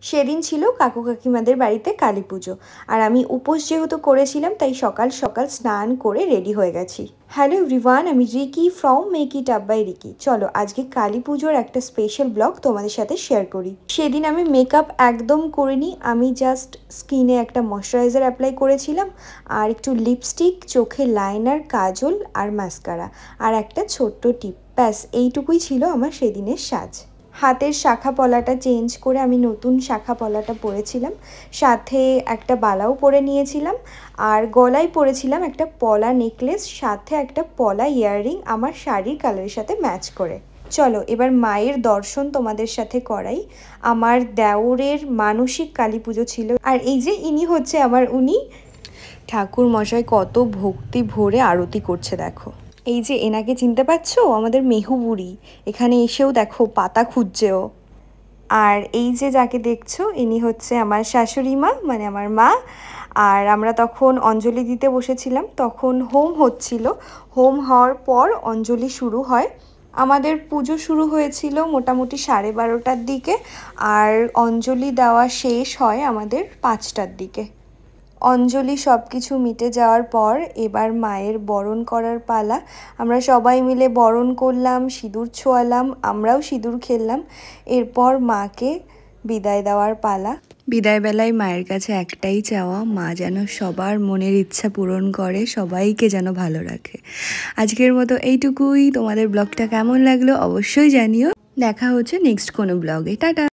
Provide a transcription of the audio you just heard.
সেদিন ছিল কাকু কাকিমাদের বাড়িতে কালী পুজো, আর আমি উপোস যেহেতু করেছিলাম তাই সকাল সকাল স্নান করে রেডি হয়ে গেছি। হ্যালো এভরিওয়ান, আমি Ricky from make it up by Ricky. চলো আজকে কালী পুজোর একটা স্পেশাল ব্লগ তোমাদের সাথে শেয়ার করি। সেদিন আমি মেকআপ একদম করিনি, আমি জাস্ট স্কিনে একটা ময়শ্চারাইজার অ্যাপ্লাই করেছিলাম আর একটু লিপস্টিক, চোখে লাইনার, কাজল আর মাস্কারা আর একটা ছোট্ট টিপ, ব্যাস এইটুকুই ছিল আমার সেদিনের সাজ। হাতের শাখা পলাটা চেঞ্জ করে আমি নতুন শাখা পলাটা পরেছিলাম, সাথে একটা বালাও পরে নিয়েছিলাম আর গলায় পরেছিলাম একটা পলা নেকলেস, সাথে একটা পলা ইয়াররিং আমার শাড়ির কালারের সাথে ম্যাচ করে। চলো এবার মায়ের দর্শন তোমাদের সাথে করাই। আমার দেওরের মানসিক কালী পুজো ছিল, আর এই যে ইনি হচ্ছে উনি ঠাকুর মশাই কত ভক্তি ভরে আরতি করছে দেখো। এই যে এনাকে চিনতে পারছো, আমাদের মেহু বুড়ি, এখানে এসেও দেখো পাতা খুঁজছেও। আর এই যে যাকে দেখছো ইনি হচ্ছে আমার শাশুড়ি মা, মানে আমার মা। আর আমরা তখন অঞ্জলি দিতে বসেছিলাম, তখন হোম হচ্ছিল। হোম হওয়ার পর অঞ্জলি শুরু হয়। আমাদের পুজো শুরু হয়েছিল মোটামুটি 12:30টার দিকে, আর অঞ্জলি দেওয়া শেষ হয় আমাদের 5টার দিকে। অঞ্জলি সব কিছু মিটে যাওয়ার পর এবার মায়ের বরণ করার পালা। আমরা সবাই মিলে বরণ করলাম, সিঁদুর ছোঁয়ালাম, আমরাও সিঁদুর খেললাম। এরপর মাকে বিদায় দেওয়ার পালা। বিদায় বেলায় মায়ের কাছে একটাই চাওয়া, মা যেন সবার মনের ইচ্ছা পূরণ করে, সবাইকে যেন ভালো রাখে। আজকের মতো এইটুকুই। তোমাদের ব্লগটা কেমন লাগলো অবশ্যই জানিও। দেখা হচ্ছে নেক্সট কোনো ব্লগে। টাটা।